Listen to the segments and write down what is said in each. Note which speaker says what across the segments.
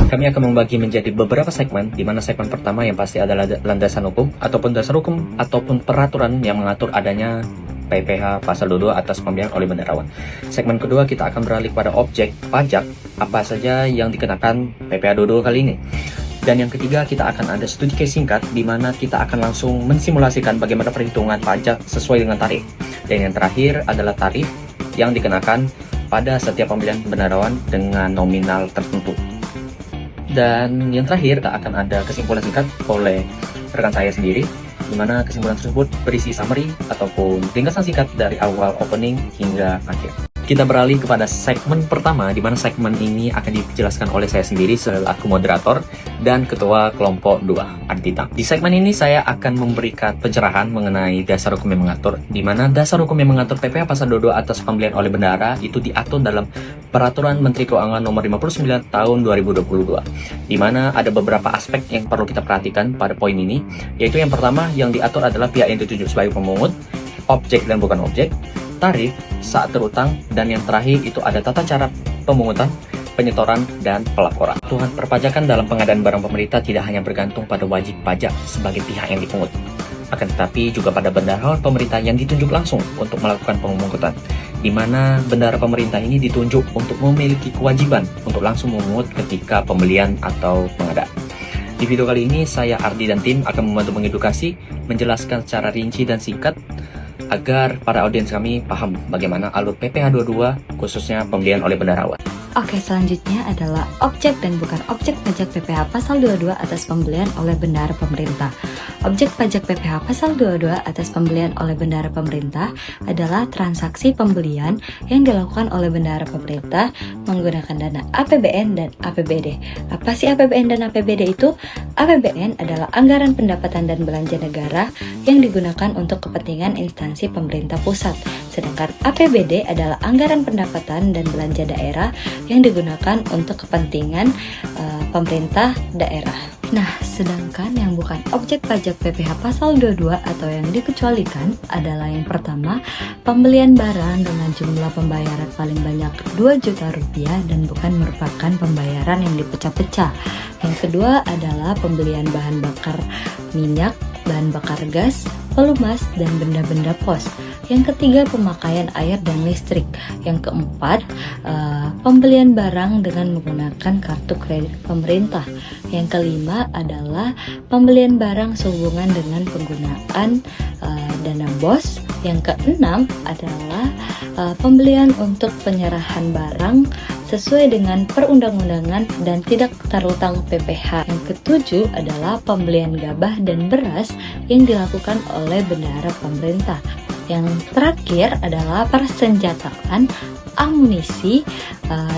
Speaker 1: Kami akan membagi menjadi beberapa segmen, di mana segmen pertama yang pasti adalah landasan hukum ataupun dasar hukum ataupun peraturan yang mengatur adanya PPh pasal 22 atas pembelian oleh bendaharawan. Segmen kedua kita akan beralih pada objek pajak apa saja yang dikenakan PPh 22 kali ini. Dan yang ketiga kita akan ada studi case singkat di mana kita akan langsung mensimulasikan bagaimana perhitungan pajak sesuai dengan tarif. Dan yang terakhir adalah tarif yang dikenakan pada setiap pembelian bendaharawan dengan nominal tertentu. Dan yang terakhir kita akan ada kesimpulan singkat oleh rekan saya sendiri, di mana kesimpulan tersebut berisi summary ataupun ringkasan singkat dari awal opening hingga akhir. Kita beralih kepada segmen pertama, di mana segmen ini akan dijelaskan oleh saya sendiri selaku moderator dan ketua kelompok 2, Ardita. Di segmen ini saya akan memberikan pencerahan mengenai dasar hukum yang mengatur, di mana dasar hukum yang mengatur PPh pasal 22 atas pembelian oleh bendahara itu diatur dalam Peraturan Menteri Keuangan Nomor 59 Tahun 2022, di mana ada beberapa aspek yang perlu kita perhatikan pada poin ini, yaitu yang pertama yang diatur adalah pihak yang ditunjuk sebagai pemungut, objek dan bukan objek, tarif, saat terutang, dan yang terakhir itu ada tata cara pemungutan, penyetoran, dan pelaporan. Kebutuhan perpajakan dalam pengadaan barang pemerintah tidak hanya bergantung pada wajib pajak sebagai pihak yang dipungut, akan tetapi juga pada bendahara pemerintah yang ditunjuk langsung untuk melakukan pemungutan, di mana bendahara pemerintah ini ditunjuk untuk memiliki kewajiban untuk langsung memungut ketika pembelian atau pengadaan. Di video kali ini, saya Ardi dan tim akan membantu mengedukasi, menjelaskan secara rinci dan singkat agar para audiens kami paham bagaimana alur PPh 22 khususnya pembelian oleh bendaharawan.
Speaker 2: Oke, selanjutnya adalah objek dan bukan objek pajak PPh pasal 22 atas pembelian oleh bendahara pemerintah. Objek pajak PPh pasal 22 atas pembelian oleh bendahara pemerintah adalah transaksi pembelian yang dilakukan oleh bendahara pemerintah menggunakan dana APBN dan APBD. Apa sih APBN dan APBD itu? APBN adalah anggaran pendapatan dan belanja negara yang digunakan untuk kepentingan instansi pemerintah pusat. Sedangkan APBD adalah anggaran pendapatan dan belanja daerah yang digunakan untuk kepentingan pemerintah daerah. Nah, sedangkan yang bukan objek pajak PPh pasal 22 atau yang dikecualikan adalah yang pertama, pembelian barang dengan jumlah pembayaran paling banyak 2 juta rupiah dan bukan merupakan pembayaran yang dipecah-pecah. Yang kedua adalah pembelian bahan bakar minyak, bahan bakar gas, pelumas, dan benda-benda pos. Yang ketiga, pemakaian air dan listrik. Yang keempat, pembelian barang dengan menggunakan kartu kredit pemerintah. Yang kelima adalah pembelian barang sehubungan dengan penggunaan dana BOS. Yang keenam adalah pembelian untuk penyerahan barang sesuai dengan perundang-undangan dan tidak terutang PPh. Yang ketujuh adalah pembelian gabah dan beras yang dilakukan oleh bendahara pemerintah. Yang terakhir adalah persenjataan, amunisi,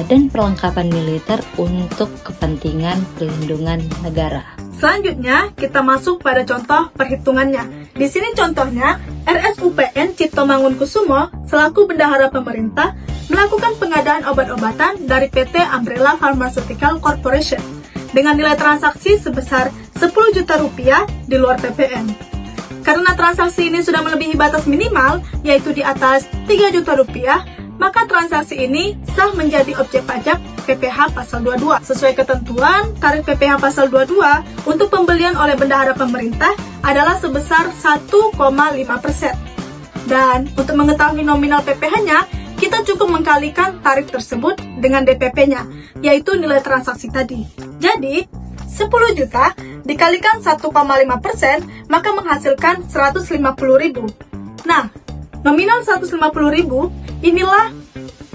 Speaker 2: dan perlengkapan militer untuk kepentingan perlindungan negara.
Speaker 3: Selanjutnya, kita masuk pada contoh perhitungannya. Di sini contohnya, RSUPN Cipto Mangunkusumo selaku bendahara pemerintah melakukan pengadaan obat-obatan dari PT Umbrella Pharmaceutical Corporation dengan nilai transaksi sebesar 10 juta rupiah di luar PPN. Karena transaksi ini sudah melebihi batas minimal, yaitu di atas 3 juta rupiah, maka transaksi ini sah menjadi objek pajak PPh pasal 22. Sesuai ketentuan, tarif PPh pasal 22 untuk pembelian oleh bendahara pemerintah adalah sebesar 1,5%. Dan untuk mengetahui nominal PPh-nya, kita cukup mengkalikan tarif tersebut dengan DPP-nya, yaitu nilai transaksi tadi. Jadi, 10 juta dikalikan 1,5%, maka menghasilkan 150.000. Nah, nominal 150.000 inilah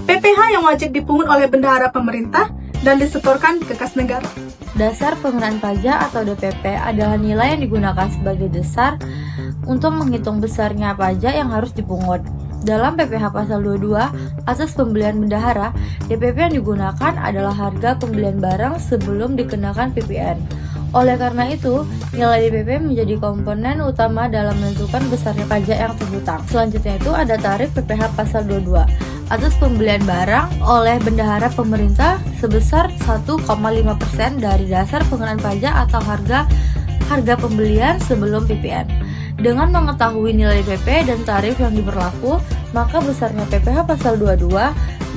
Speaker 3: PPh yang wajib dipungut oleh bendahara pemerintah dan disetorkan ke kas negara.
Speaker 4: Dasar pengenaan pajak atau DPP adalah nilai yang digunakan sebagai dasar untuk menghitung besarnya pajak yang harus dipungut. Dalam PPh pasal 22 atas pembelian bendahara, DPP yang digunakan adalah harga pembelian barang sebelum dikenakan PPN. Oleh karena itu, nilai DPP menjadi komponen utama dalam menentukan besarnya pajak yang terhutang. Selanjutnya itu ada tarif PPh pasal 22 atas pembelian barang oleh bendahara pemerintah sebesar 1,5% dari dasar pengenaan pajak atau harga pembelian sebelum PPN. Dengan mengetahui nilai DPP dan tarif yang diberlaku, maka besarnya PPh pasal 22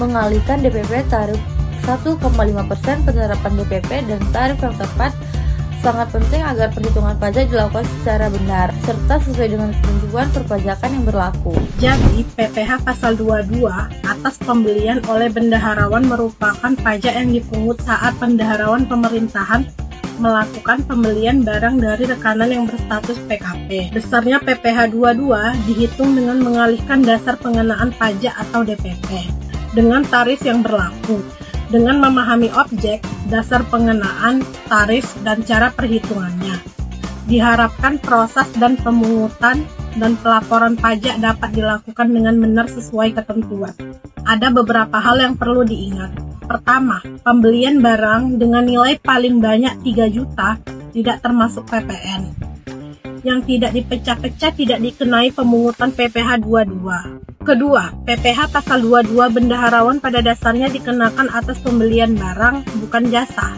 Speaker 4: mengalihkan DPP tarif 1,5% penerapan DPP dan tarif yang tepat sangat penting agar perhitungan pajak dilakukan secara benar, serta sesuai dengan ketentuan perpajakan yang berlaku.
Speaker 3: Jadi, PPh pasal 22 atas pembelian oleh bendaharawan merupakan pajak yang dipungut saat bendaharawan pemerintahan melakukan pembelian barang dari rekanan yang berstatus PKP. Besarnya PPh 22 dihitung dengan mengalihkan dasar pengenaan pajak atau DPP dengan tarif yang berlaku. Dengan memahami objek, dasar pengenaan, tarif, dan cara perhitungannya, diharapkan proses dan pemungutan dan pelaporan pajak dapat dilakukan dengan benar sesuai ketentuan. Ada beberapa hal yang perlu diingat. Pertama, pembelian barang dengan nilai paling banyak 3 juta tidak termasuk PPN. Yang tidak dipecah-pecah tidak dikenai pemungutan PPh 22. Kedua, PPh pasal 22 bendaharawan pada dasarnya dikenakan atas pembelian barang, bukan jasa.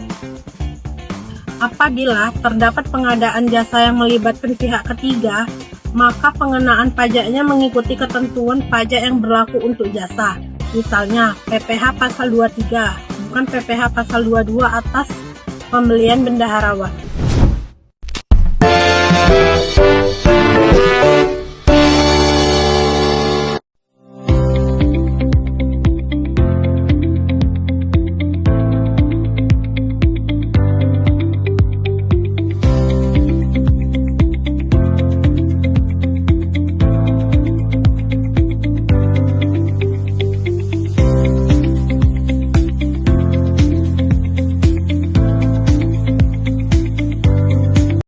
Speaker 3: Apabila terdapat pengadaan jasa yang melibatkan pihak ketiga, maka pengenaan pajaknya mengikuti ketentuan pajak yang berlaku untuk jasa. Misalnya, PPh pasal 23, bukan PPh pasal 22 atas pembelian bendaharawan.